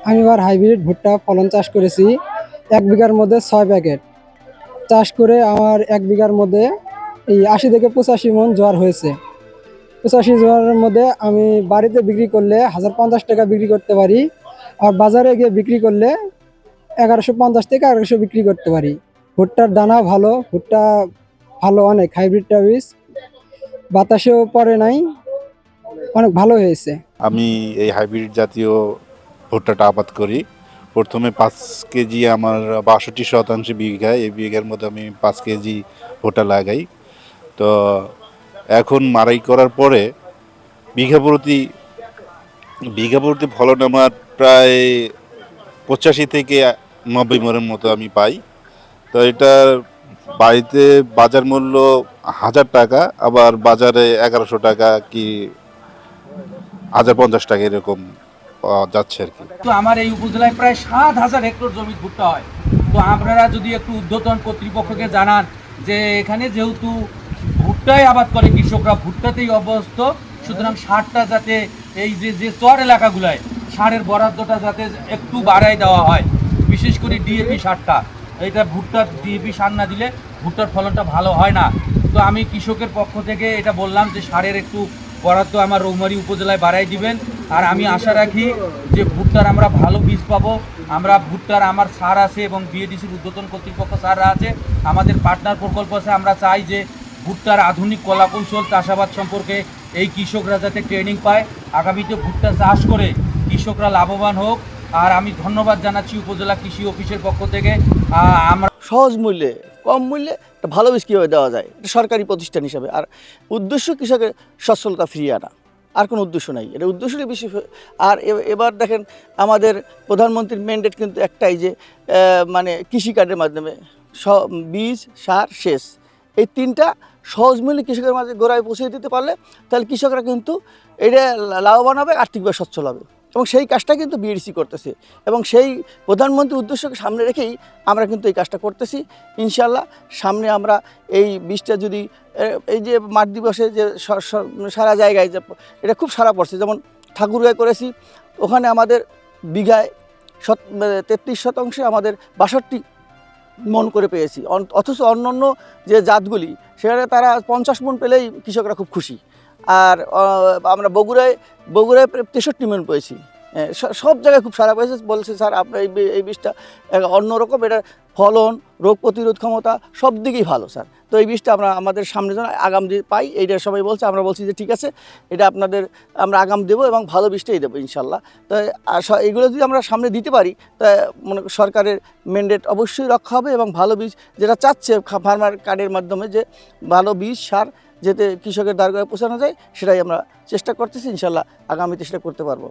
আমি এবার হাইব্রিড ভুট্টা ফলন চাষ করেছি 1 বিঘার মধ্যে 6 প্যাকেট। চাষ করে আমার 1 বিঘার মধ্যে এই 80 থেকে 85 মণ জোয়ার হয়েছে। 85 জোয়ারের মধ্যে আমি বাড়িতে বিক্রি করলে 1050 টাকা বিক্রি করতে পারি, আর বাজারে গিয়ে বিক্রি করলে 1150 থেকে 1100 বিক্রি করতে পারি। ভুট্টার দানা ভালো, ভুট্টা ভালো, অনেক হাইব্রিডটা বীজ, বাতাসেও পড়ে নাই, অনেক ভালো হয়েছে। আমি এই হাইব্রিড জাতীয় ভুট্টাটা আবাদ করি। প্রথমে 5 কেজি আমার 62% বিঘায়, এই বিঘার মধ্যে আমি 5 কেজি ভুট্টা লাগাই। তো এখন মাড়াই করার পরে বিঘা প্রতি বিঘা প্রতি ফলন আমার প্রায় 85 থেকে 90 মণের মতো আমি পাই। তো এটা বাড়িতে বাজার মূল্য 1000 টাকা, আবার বাজারে 1100 টাকা কি 1050 টাকা এরকম পাওয়া যাচ্ছে আর কি। তো আমার এই উপজেলায় প্রায় 7,000 হেক্টর জমি ভুট্টা হয়। তো আপনারা যদি একটু ঊর্ধ্বতন কর্তৃপক্ষকে জানান যে এখানে যেহেতু ভুট্টাই আবাদ করে কৃষকরা, ভুট্টাতেই অভ্যস্ত, সুতরাং সারটা যাতে এই যে চর এলাকাগুলায় সারের বরাদ্দটা যাতে একটু বাড়ায় দেওয়া হয়, বিশেষ করে ডিএপি সারটা। এটা ভুট্টার ডিএপি সার না দিলে ভুট্টার ফলনটা ভালো হয় না। তো আমি কৃষকের পক্ষ থেকে এটা বললাম যে সারের একটু বরাদ্দ আমার রৌমারী উপজেলায় বাড়াই দিবেন। আর আমি আশা রাখি যে ভুট্টার আমরা ভালো বীজ পাবো। আমরা ভুট্টার আমার সার আছে এবং বিএডিসির ঊর্ধ্বতন কর্তৃপক্ষ সাররা আছে, আমাদের পার্টনার প্রকল্প আছে। আমরা চাই যে ভুট্টার আধুনিক কলাকৌশল চাষাবাদ সম্পর্কে এই কৃষকরা যাতে ট্রেনিং পায়, আগামীতে ভুট্টা চাষ করে কৃষকরা লাভবান হোক। আর আমি ধন্যবাদ জানাচ্ছি উপজেলা কৃষি অফিসের পক্ষ থেকে। আমরা সহজ মূল্যে, কম মূল্যে একটা ভালো বীজ কীভাবে দেওয়া যায়, এটা সরকারি প্রতিষ্ঠান হিসাবে। আর উদ্দেশ্য কৃষকের সচ্ছলতা ফিরিয়ে আনা, আর কোনো উদ্দেশ্য নাই, এটা উদ্দেশ্যই বেশি। আর এবার দেখেন আমাদের প্রধানমন্ত্রীর ম্যান্ডেট কিন্তু একটাই, যে মানে কৃষি কার্ডের মাধ্যমে বীজ, সার, সেচ, এই তিনটা সহজ মূল্যে কৃষকের মাঝে গোড়ায় পৌঁছে দিতে পারলে তাহলে কৃষকরা কিন্তু এটা লাভবান হবে, আর্থিকভাবে সচ্ছল হবে। এবং সেই কাজটা কিন্তু বিএডিসি করতেছে, এবং সেই প্রধানমন্ত্রীর উদ্দেশ্যকে সামনে রেখেই আমরা কিন্তু এই কাজটা করতেছি। ইনশাল্লাহ সামনে আমরা এই বীজটা যদি এই যে মাঠ দিবসে যে সারা জায়গায় যে এটা খুব সারা পড়ছে, যেমন ঠাকুরগাঁয় করেছি, ওখানে আমাদের বিঘায় 33% আমাদের 62 মণ করে পেয়েছি। অথচ অন্য যে জাতগুলি সেখানে তারা 50 মণ পেলেই কৃষকরা খুব খুশি। আর আমরা বগুড়ায় 63 মণ পেয়েছি। সব জায়গায় খুব সারা পেয়েছে, বলছে স্যার আপনার এই বীজটা অন্যরকম, এটা ফলন, রোগ প্রতিরোধ ক্ষমতা সব দিকেই ভালো স্যার। তো এই বীজটা আমরা আমাদের সামনে যেন আগাম দিয়ে পাই, এইটা সবাই বলছে। আমরা বলছি যে ঠিক আছে, এটা আপনাদের আমরা আগাম দেবো এবং ভালো বীজটাই দেবো ইনশাল্লাহ। তো এইগুলো যদি আমরা সামনে দিতে পারি, তা মনে সরকারের ম্যান্ডেট অবশ্যই রক্ষা হবে, এবং ভালো বীজ যেটা চাচ্ছে ফার্মার কার্ডের মাধ্যমে, যে ভালো বীজ সার যাতে কৃষকের দ্বারগায় পৌঁছানো যায়, সেটাই আমরা চেষ্টা করতেছি। ইনশাল্লাহ আগামীতে সেটা করতে পারবো।